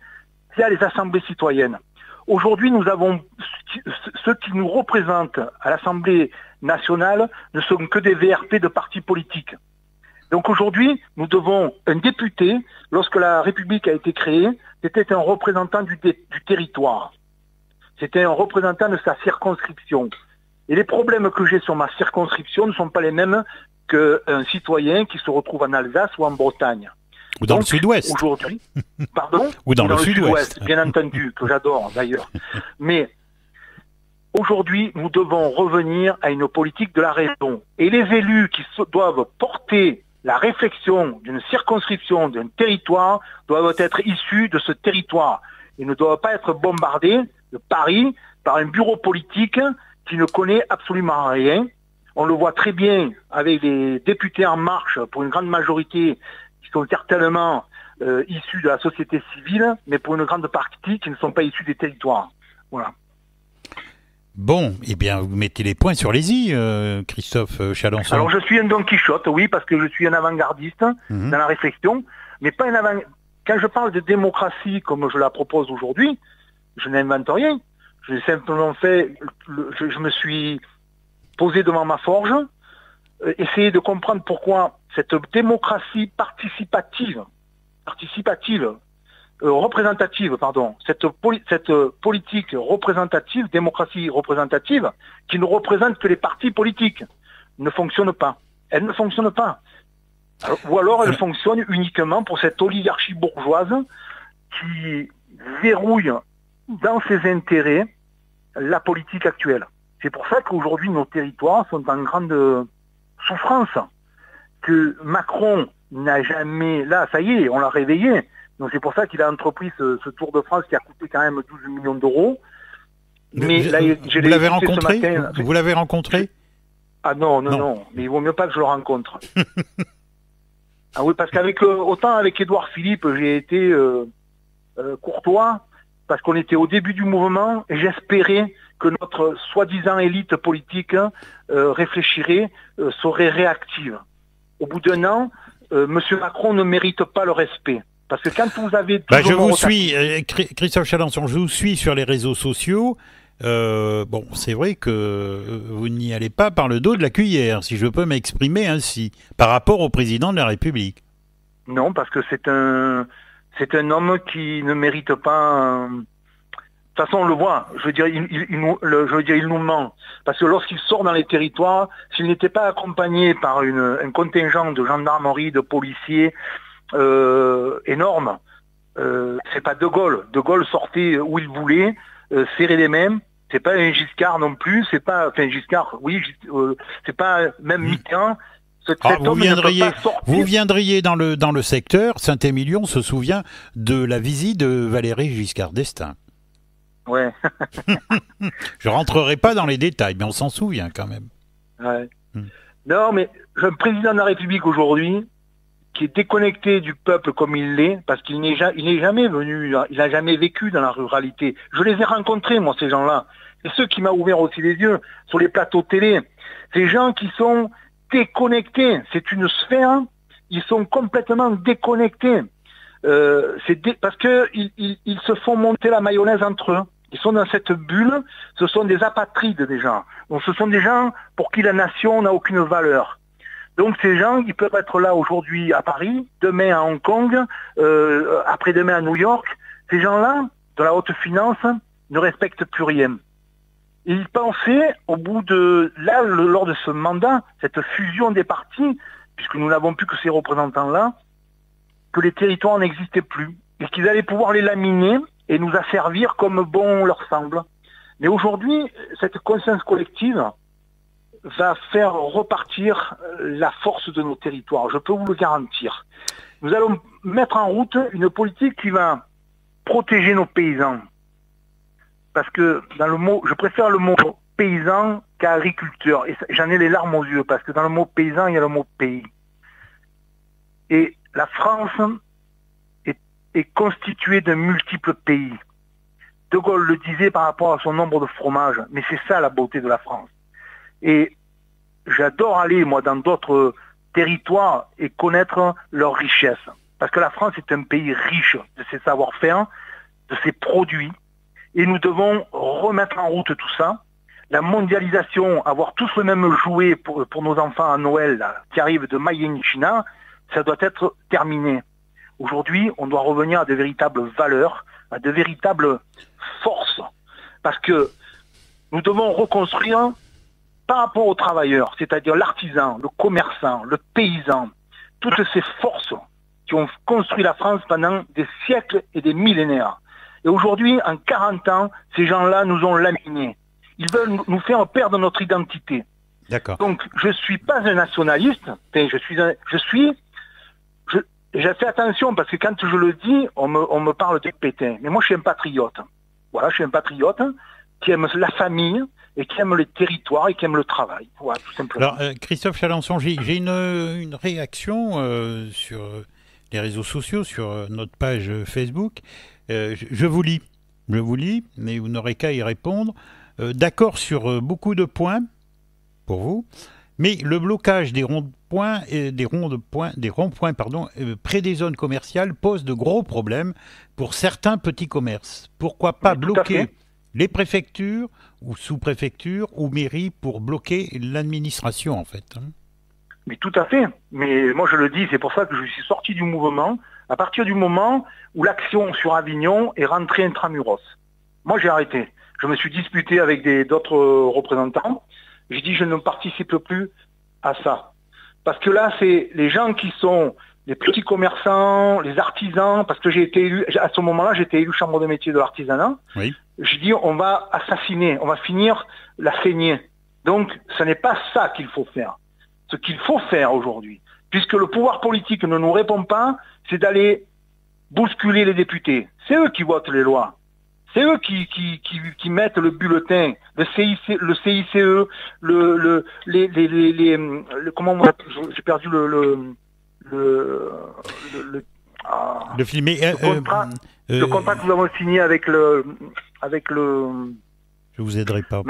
via les assemblées citoyennes. Aujourd'hui, nous avons ceux qui nous représentent à l'Assemblée nationale ne sont que des VRP de partis politiques. Donc aujourd'hui, nous devons un député, lorsque la République a été créée, c'était un représentant du territoire. C'était un représentant de sa circonscription. Et les problèmes que j'ai sur ma circonscription ne sont pas les mêmes qu'un citoyen qui se retrouve en Alsace ou en Bretagne. Ou dans le sud-ouest. Aujourd'hui, pardon ? Ou dans le sud-ouest. Bien entendu, que j'adore d'ailleurs. Mais aujourd'hui, nous devons revenir à une politique de la raison. Et les élus qui doivent porter la réflexion d'une circonscription, d'un territoire, doivent être issus de ce territoire. Ils ne doivent pas être bombardés de Paris par un bureau politique qui ne connaît absolument rien. On le voit très bien avec les députés En Marche, pour une grande majorité, qui sont certainement issus de la société civile, mais pour une grande partie qui ne sont pas issus des territoires. Voilà. Bon, eh bien, vous mettez les points sur les i, Christophe Chalençon. Alors, je suis un Don Quichotte, oui, parce que je suis un avant-gardiste dans la réflexion, mais pas un avant... Quand je parle de démocratie comme je la propose aujourd'hui, je n'invente rien. J'ai simplement fait... Je me suis posé devant ma forge, essayer de comprendre pourquoi cette démocratie représentative, cette politique représentative, démocratie représentative, qui ne représente que les partis politiques, ne fonctionne pas. Elle ne fonctionne pas. Ou alors elle fonctionne uniquement pour cette oligarchie bourgeoise qui verrouille dans ses intérêts la politique actuelle. C'est pour ça qu'aujourd'hui nos territoires sont en grande souffrance, que Macron n'a jamais... Là, ça y est, on l'a réveillé. Donc c'est pour ça qu'il a entrepris ce Tour de France qui a coûté quand même 12 millions d'euros. Mais là, vous l'avez rencontré Vous l'avez rencontré? Ah non. Mais il vaut mieux pas que je le rencontre. Ah oui, parce qu'avec autant avec Édouard Philippe, j'ai été courtois, parce qu'on était au début du mouvement, et j'espérais que notre soi-disant élite politique réfléchirait, serait réactive. Au bout d'un an, M. Macron ne mérite pas le respect. Parce que quand vous avez... je vous suis, Christophe Chalençon, je vous suis sur les réseaux sociaux. Bon, c'est vrai que vous n'y allez pas par le dos de la cuillère, si je peux m'exprimer ainsi, par rapport au président de la République. Non, parce que c'est un homme qui ne mérite pas... De toute façon, on le voit. Je veux dire, il nous ment. Parce que lorsqu'il sort dans les territoires, s'il n'était pas accompagné par un contingent de gendarmerie, de policiers énorme, c'est pas De Gaulle. De Gaulle sortait où il voulait, serrer les mains. C'est pas un Giscard non plus. C'est pas, enfin Giscard, oui, c'est pas même Mitterrand. Vous viendriez dans le secteur. Saint-Émilion se souvient de la visite de Valéry Giscard d'Estaing. Ouais. Je rentrerai pas dans les détails, mais on s'en souvient quand même. Ouais. Non, mais le président de la République aujourd'hui, qui est déconnecté du peuple comme il l'est, parce qu'il n'est jamais venu, il n'a jamais vécu dans la ruralité. Je les ai rencontrés, moi, ces gens-là. C'est ceux qui m'ont ouvert aussi les yeux sur les plateaux télé. Ces gens qui sont déconnectés. C'est une sphère, ils sont complètement déconnectés. Parce que ils se font monter la mayonnaise entre eux. Ils sont dans cette bulle, ce sont des apatrides déjà. Donc ce sont des gens pour qui la nation n'a aucune valeur. Donc ces gens, ils peuvent être là aujourd'hui à Paris, demain à Hong Kong, après-demain à New York. Ces gens-là, de la haute finance, ne respectent plus rien. Et ils pensaient, au bout de... Là, lors de ce mandat, cette fusion des partis, puisque nous n'avons plus que ces représentants-là, que les territoires n'existaient plus. Et qu'ils allaient pouvoir les laminer et nous asservir comme bon leur semble. Mais aujourd'hui, cette conscience collective va faire repartir la force de nos territoires. Je peux vous le garantir. Nous allons mettre en route une politique qui va protéger nos paysans. Parce que dans le mot, je préfère le mot paysan qu'agriculteur. Et j'en ai les larmes aux yeux, parce que dans le mot paysan, il y a le mot pays. Et la France est constituée de multiples pays. De Gaulle le disait par rapport à son nombre de fromages, mais c'est ça la beauté de la France. Et j'adore aller, moi, dans d'autres territoires et connaître leurs richesses. Parce que la France est un pays riche de ses savoir-faire, de ses produits, et nous devons remettre en route tout ça. La mondialisation, avoir tous le même jouet pour nos enfants à Noël, là, qui arrive de Made in China, ça doit être terminé. Aujourd'hui, on doit revenir à de véritables valeurs, à de véritables forces. Parce que nous devons reconstruire par rapport aux travailleurs, c'est-à-dire l'artisan, le commerçant, le paysan, toutes ces forces qui ont construit la France pendant des siècles et des millénaires. Et aujourd'hui, en 40 ans, ces gens-là nous ont laminés. Ils veulent nous faire perdre notre identité. D'accord. Donc, je ne suis pas un nationaliste, j'ai fait attention parce que quand je le dis, on me parle de Pétain. Mais moi, je suis un patriote. Voilà, je suis un patriote qui aime la famille et qui aime les territoires et qui aime le travail. Voilà, tout simplement. Alors, Christophe Chalençon, j'ai une réaction sur les réseaux sociaux, sur notre page Facebook. Je vous lis, mais vous n'aurez qu'à y répondre. D'accord sur beaucoup de points, pour vous, mais le blocage des ronds-points, près des zones commerciales pose de gros problèmes pour certains petits commerces. Pourquoi pas bloquer les préfectures ou sous-préfectures ou mairies pour bloquer l'administration, en fait, hein? Mais tout à fait. Mais moi je le dis, c'est pour ça que je suis sorti du mouvement à partir du moment où l'action sur Avignon est rentrée intramuros. Moi j'ai arrêté. Je me suis disputé avec d'autres représentants. J'ai dit je ne participe plus à ça. Parce que là c'est les gens qui sont les petits commerçants, les artisans, parce que j'ai été élu, à ce moment-là j'étais élu chambre de métier de l'artisanat. Oui. J'ai dit on va assassiner, on va finir la saignée. Donc ce n'est pas ça qu'il faut faire. Ce qu'il faut faire aujourd'hui, puisque le pouvoir politique ne nous répond pas, c'est d'aller bousculer les députés. C'est eux qui votent les lois. C'est eux qui mettent le bulletin, le CICE, comment moi, j'ai perdu le film. Le contrat que nous avons signé avec le. Je vous aiderai pas.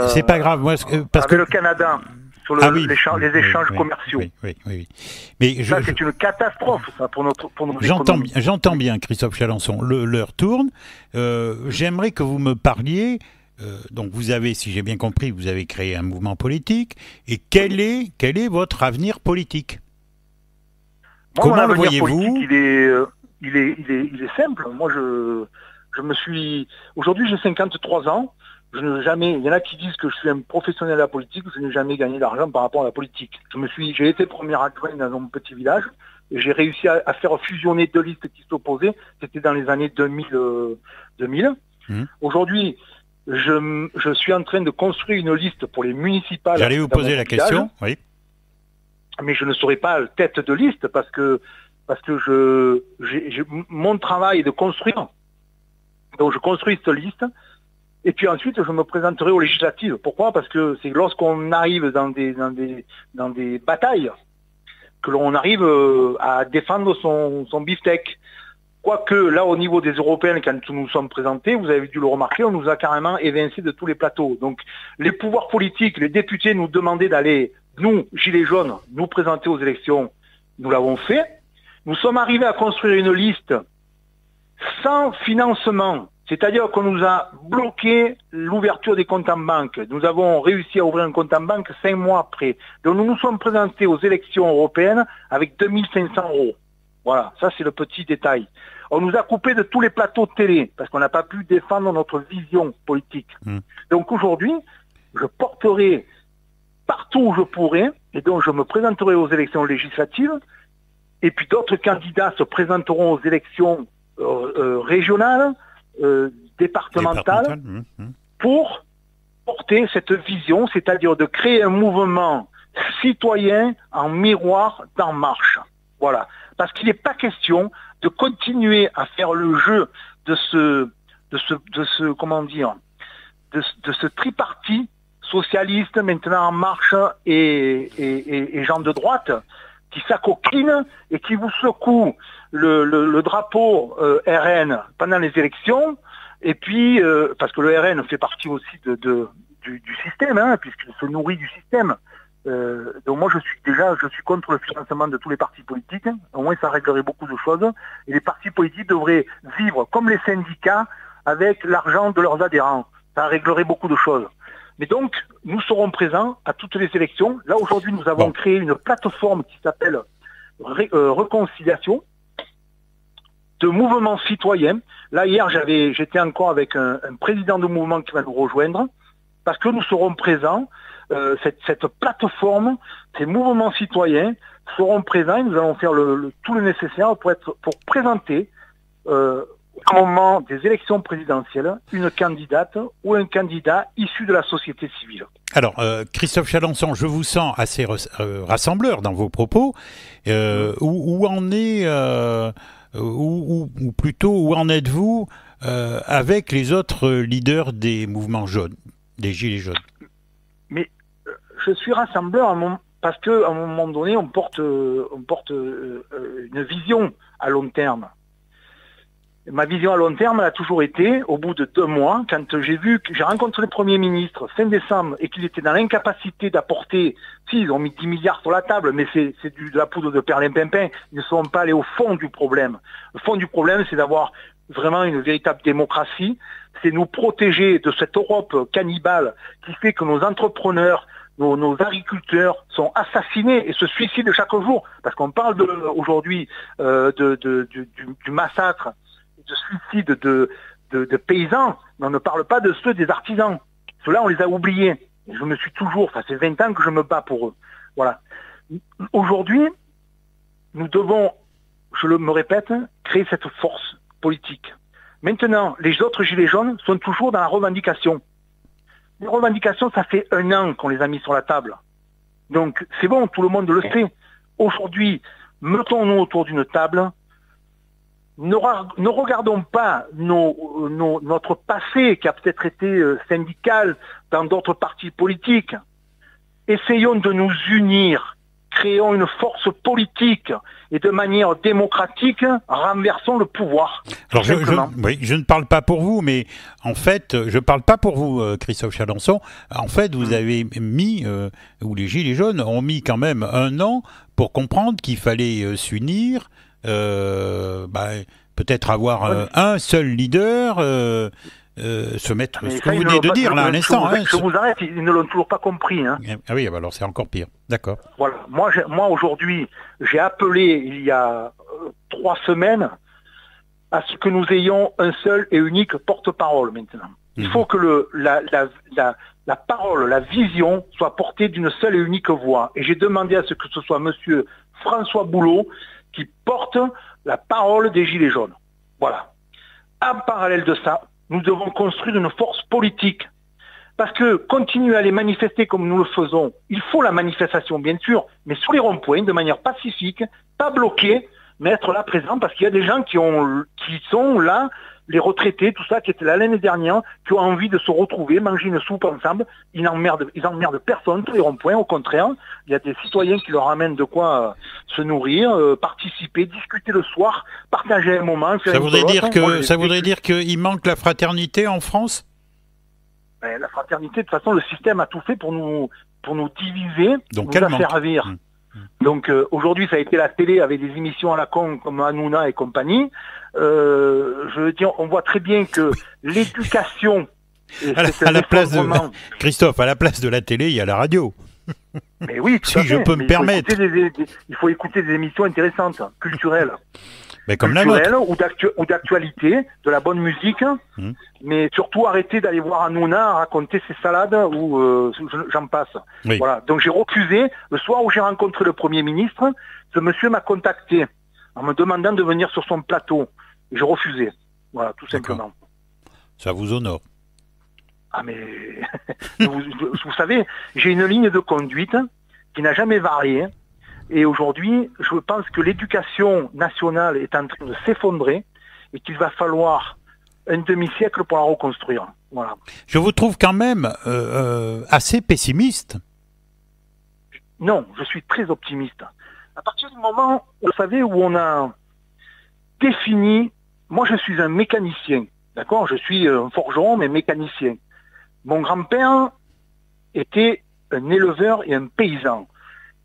C'est pas grave, moi, parce avec le Canada sur les échanges commerciaux. Oui. Mais ça, c'est une catastrophe ça, pour nos J'entends bien, Christophe Chalençon. L'heure tourne. J'aimerais que vous me parliez. Donc, vous avez, si j'ai bien compris, vous avez créé un mouvement politique. Et quel est votre avenir politique? Comment le voyez-vous? Il est simple. Moi, je me suis. Aujourd'hui, j'ai 53 ans. Il y en a qui disent que je suis un professionnel de la politique, je n'ai jamais gagné d'argent par rapport à la politique. J'ai été premier adjoint dans mon petit village et j'ai réussi à faire fusionner deux listes qui s'opposaient. C'était dans les années 2000. Aujourd'hui, je suis en train de construire une liste pour les municipales. J'allais vous poser la question, oui. Mais je ne serai pas tête de liste parce que mon travail est de construire. Donc je construis cette liste. Et puis ensuite, je me présenterai aux législatives. Pourquoi? Parce que c'est lorsqu'on arrive dans des batailles que l'on arrive à défendre son beefsteak. Quoique, là, au niveau des Européennes, quand nous nous sommes présentés, vous avez dû le remarquer, on nous a carrément évincés de tous les plateaux. Donc, les pouvoirs politiques, les députés nous demandaient d'aller, nous, Gilets jaunes, nous présenter aux élections. Nous l'avons fait. Nous sommes arrivés à construire une liste sans financement. C'est-à-dire qu'on nous a bloqué l'ouverture des comptes en banque. Nous avons réussi à ouvrir un compte en banque 5 mois après. Donc nous nous sommes présentés aux élections européennes avec 2500 €. Voilà, ça c'est le petit détail. On nous a coupé de tous les plateaux de télé parce qu'on n'a pas pu défendre notre vision politique. Donc aujourd'hui, je porterai partout où je pourrai et donc je me présenterai aux élections législatives et puis d'autres candidats se présenteront aux élections régionales, départementale pour porter cette vision, c'est-à-dire de créer un mouvement citoyen en miroir d'En Marche. Voilà. Parce qu'il n'est pas question de continuer à faire le jeu de ce tripartite socialiste, maintenant En Marche et gens de droite, qui s'acoquinent et qui vous secouent le drapeau RN pendant les élections, et puis, parce que le RN fait partie aussi du système, hein, puisqu'il se nourrit du système. Donc moi je suis contre le financement de tous les partis politiques, au moins ça réglerait beaucoup de choses, et les partis politiques devraient vivre comme les syndicats avec l'argent de leurs adhérents, ça réglerait beaucoup de choses. Mais donc, nous serons présents à toutes les élections. Là, aujourd'hui, nous avons créé une plateforme qui s'appelle Réconciliation de mouvements citoyens. Là, hier, j'étais encore avec un président de mouvement qui va nous rejoindre parce que nous serons présents. Cette plateforme, ces mouvements citoyens seront présents et nous allons faire tout le nécessaire pour présenter au moment des élections présidentielles, une candidate ou un candidat issu de la société civile. Alors, Christophe Chalençon, je vous sens assez rassembleur dans vos propos. Où en êtes-vous avec les autres leaders des mouvements jaunes, des Gilets jaunes? Mais je suis rassembleur parce qu'à un moment donné, on porte une vision à long terme. Ma vision à long terme, elle a toujours été, au bout de 2 mois, quand j'ai rencontré le Premier ministre fin décembre et qu'il était dans l'incapacité d'apporter, si, ils ont mis 10 milliards sur la table, mais c'est de la poudre de perlimpinpin, ils ne sont pas allés au fond du problème. Le fond du problème, c'est d'avoir vraiment une véritable démocratie, c'est nous protéger de cette Europe cannibale qui fait que nos entrepreneurs, nos agriculteurs sont assassinés et se suicident chaque jour, parce qu'on parle aujourd'hui du massacre, de suicide de paysans, mais on ne parle pas de ceux des artisans. Ceux-là, on les a oubliés. Et je me suis toujours, ça fait 20 ans que je me bats pour eux. Voilà. Aujourd'hui, nous devons, me répète, créer cette force politique. Maintenant, les autres gilets jaunes sont toujours dans la revendication. Les revendications, ça fait 1 an qu'on les a mis sur la table. Donc, c'est bon, tout le monde le sait. Aujourd'hui, mettons-nous autour d'une table. Ne regardons pas notre passé qui a peut-être été syndical dans d'autres partis politiques. Essayons de nous unir, créons une force politique et de manière démocratique, renversons le pouvoir. Alors je ne parle pas pour vous, mais en fait, je ne parle pas pour vous, Christophe Chalençon. En fait, vous avez mis, ou les Gilets jaunes ont mis quand même 1 an pour comprendre qu'il fallait s'unir, peut-être avoir un seul leader, se mettre ce que vous venez de dire là à l'instant. Je vous arrête, ils ne l'ont toujours pas compris. Hein. Ah oui, alors c'est encore pire. D'accord. Voilà. Moi aujourd'hui, j'ai appelé il y a 3 semaines à ce que nous ayons un seul et unique porte-parole maintenant. Il faut que la parole, la vision soit portée d'une seule et unique voix. Et j'ai demandé à ce que ce soit monsieur François Boulot qui porte la parole des Gilets jaunes. Voilà. En parallèle de ça, nous devons construire une force politique. Parce que continuer à les manifester comme nous le faisons, il faut la manifestation bien sûr, mais sur les ronds-points, de manière pacifique, pas bloquée, mais être là présent, parce qu'il y a des gens qui sont là, les retraités, tout ça, qui étaient là l'année dernière, qui ont envie de se retrouver, manger une soupe ensemble. Ils n'emmerdent personne sur les ronds-points. Au contraire, il y a des citoyens qui leur amènent de quoi se nourrir, participer, discuter le soir, partager un moment. Ça voudrait dire qu'il manque la fraternité en France ? La fraternité, de toute façon, le système a tout fait pour nous diviser, donc, nous asservir. Donc aujourd'hui, ça a été la télé avec des émissions à la con comme Hanouna et compagnie. Je veux dire, on voit très bien que l'éducation... Christophe, à la place de la télé, il y a la radio. Mais oui, si je peux me permettre. Il faut écouter des émissions intéressantes, culturelles. Mais comme la nôtre. Ou d'actualité, de la bonne musique, mais surtout arrêter d'aller voir Hanouna raconter ses salades ou j'en passe. Oui. Voilà. Donc j'ai refusé. Le soir où j'ai rencontré le Premier ministre, ce monsieur m'a contacté en me demandant de venir sur son plateau. Et j'ai refusé. Voilà, tout simplement. Ça vous honore. Ah mais, vous savez, j'ai une ligne de conduite qui n'a jamais varié. Et aujourd'hui, je pense que l'éducation nationale est en train de s'effondrer et qu'il va falloir un demi-siècle pour la reconstruire. Voilà. Je vous trouve quand même assez pessimiste. Non, je suis très optimiste. À partir du moment, vous savez, où on a défini... Moi, je suis un mécanicien, d'accord ? Je suis un forgeron, mais mécanicien. Mon grand-père était un éleveur et un paysan.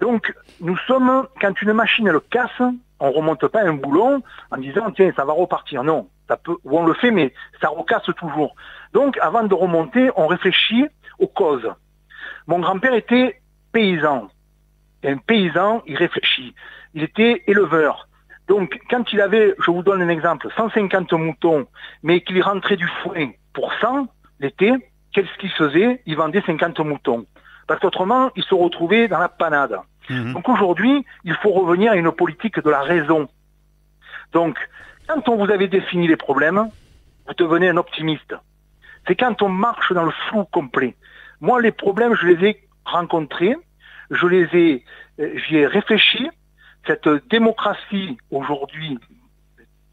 Donc, nous sommes, quand une machine elle casse, on remonte pas un boulon en disant tiens, ça va repartir. Non, ça peut, ou on le fait, mais ça recasse toujours. Donc, avant de remonter, on réfléchit aux causes. Mon grand-père était paysan. Et un paysan, il réfléchit. Il était éleveur. Donc, quand il avait, je vous donne un exemple, 150 moutons, mais qu'il rentrait du foin pour 100 l'été, qu'est-ce qu'il faisait ? Il vendait 50 moutons. Parce qu'autrement, il se retrouvait dans la panade. Donc aujourd'hui, il faut revenir à une politique de la raison. Donc, quand on vous avait défini les problèmes, vous devenez un optimiste. C'est quand on marche dans le flou complet. Moi, les problèmes, je les ai rencontrés, j'y ai réfléchi. Cette démocratie aujourd'hui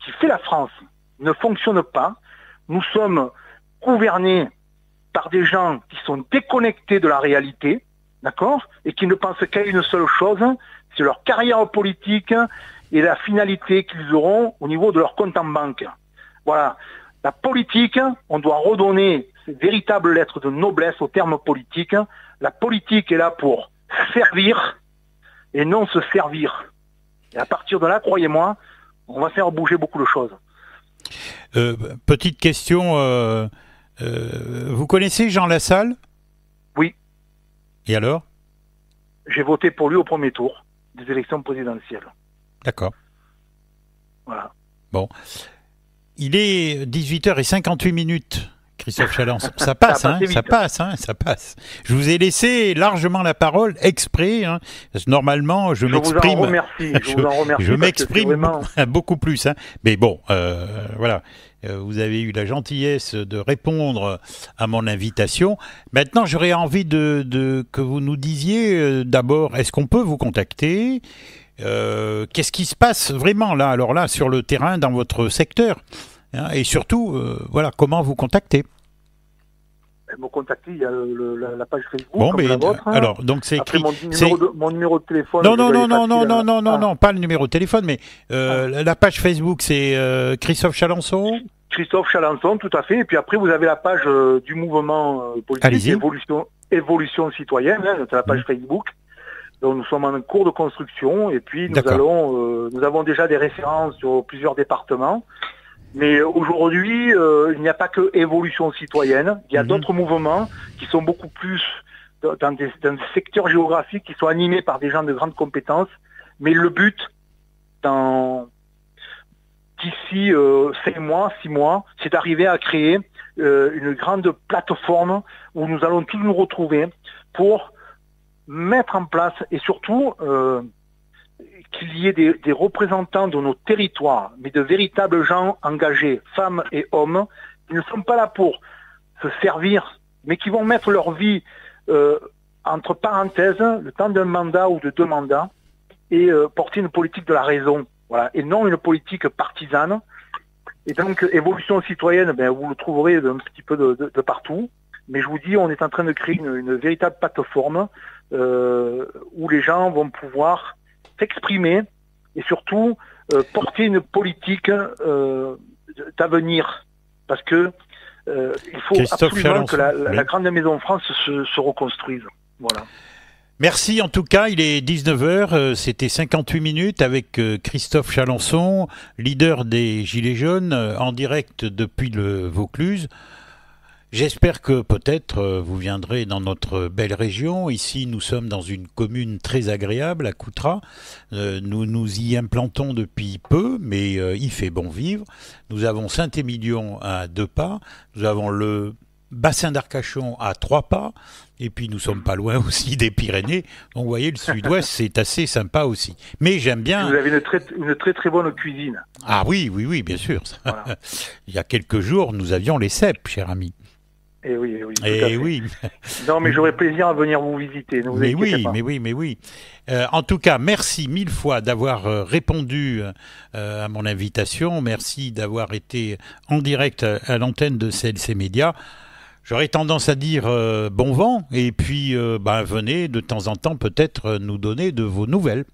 qui fait la France ne fonctionne pas. Nous sommes gouvernés par des gens qui sont déconnectés de la réalité. d'accord, et qui ne pensent qu'à une seule chose, c'est leur carrière politique et la finalité qu'ils auront au niveau de leur compte en banque. Voilà. La politique, on doit redonner ces véritables lettres de noblesse au terme politique. La politique est là pour servir et non se servir. Et à partir de là, croyez-moi, on va faire bouger beaucoup de choses. Petite question, vous connaissez Jean Lassalle ? Oui. Et alors ? J'ai voté pour lui au premier tour des élections présidentielles. D'accord. Voilà. Bon. Il est 18h58, Christophe Chalençon. Ça passe, ça passe. Je vous ai laissé largement la parole exprès, parce que normalement, je m'exprime. Vous en remercie. Je m'exprime vraiment... beaucoup plus. Mais bon, voilà. Vous avez eu la gentillesse de répondre à mon invitation. Maintenant, j'aurais envie que vous nous disiez d'abord, est-ce qu'on peut vous contacter ? Qu'est-ce qui se passe vraiment là, alors là, sur le terrain, dans votre secteur, et surtout, voilà, comment vous contacter? Me contacter, il y a la page Facebook. Bon, mais la vôtre, alors, donc c'est écrit. Mon numéro de téléphone. Non, pas le numéro de téléphone, mais la page Facebook, c'est Christophe Chalençon. Christophe Chalençon, tout à fait. Et puis après, vous avez la page du mouvement politique Évolution citoyenne, c'est la page Facebook. Donc nous sommes en cours de construction et puis nous avons déjà des références sur plusieurs départements. Mais aujourd'hui, il n'y a pas que Évolution citoyenne. Il y a d'autres mouvements qui sont beaucoup plus dans des secteurs géographiques qui sont animés par des gens de grandes compétences. Mais le but, d'ici 6 mois, c'est d'arriver à créer une grande plateforme où nous allons tous nous retrouver pour mettre en place et surtout qu'il y ait des représentants de nos territoires, mais de véritables gens engagés, femmes et hommes, qui ne sont pas là pour se servir, mais qui vont mettre leur vie entre parenthèses, le temps d'un mandat ou de 2 mandats, et porter une politique de la raison, voilà, et non une politique partisane. Et donc, Évolution citoyenne, vous le trouverez un petit peu de partout. Mais je vous dis, on est en train de créer une véritable plateforme où les gens vont pouvoir s'exprimer et surtout porter une politique d'avenir. Parce que il faut absolument que la grande maison France se reconstruise. Voilà. Merci en tout cas, il est 19h, c'était 58 minutes avec Christophe Chalençon, leader des Gilets jaunes, en direct depuis le Vaucluse. J'espère que peut-être vous viendrez dans notre belle région. Ici, nous sommes dans une commune très agréable, à Coutras. Nous nous y implantons depuis peu, mais il fait bon vivre. Nous avons Saint-Émilion à 2 pas. Nous avons le bassin d'Arcachon à 3 pas. Et puis, nous sommes pas loin aussi des Pyrénées. Donc, vous voyez, le sud-ouest, c'est assez sympa aussi. Mais j'aime bien... Vous avez une très très bonne cuisine. Ah oui, bien sûr. Voilà. Il y a quelques jours, nous avions les cèpes, cher ami. Eh oui. Oui. Non, mais j'aurais plaisir à venir vous visiter. Ne vous inquiétez pas. Mais oui. En tout cas, merci 1000 fois d'avoir répondu à mon invitation. Merci d'avoir été en direct à l'antenne de CLC Média. J'aurais tendance à dire bon vent et puis venez de temps en temps peut-être nous donner de vos nouvelles.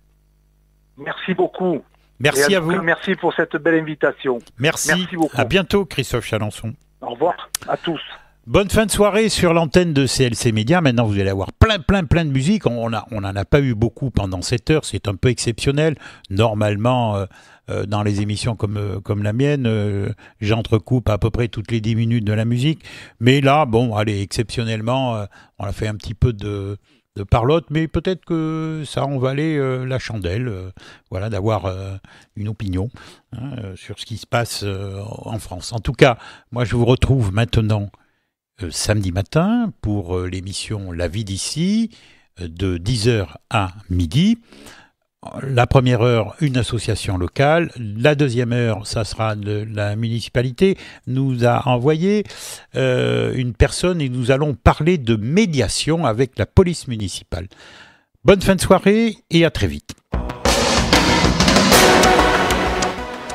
Merci beaucoup. Merci à vous. Merci pour cette belle invitation. Merci beaucoup. À bientôt, Christophe Chalençon. Au revoir à tous. Bonne fin de soirée sur l'antenne de CLC Média. Maintenant, vous allez avoir plein de musique. On n'en a pas eu beaucoup pendant cette heure. C'est un peu exceptionnel. Normalement, dans les émissions comme la mienne, j'entrecoupe à peu près toutes les 10 minutes de la musique. Mais là, exceptionnellement, on a fait un petit peu de parlotte, mais peut-être que ça en valait la chandelle, d'avoir une opinion sur ce qui se passe en France. En tout cas, moi, je vous retrouve maintenant samedi matin pour l'émission La vie d'ici, de 10h à midi. La première heure, une association locale. La deuxième heure, ça sera de la municipalité, nous a envoyé une personne et nous allons parler de médiation avec la police municipale. Bonne fin de soirée et à très vite.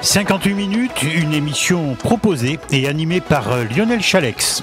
58 minutes, une émission proposée et animée par Lionel Chalex.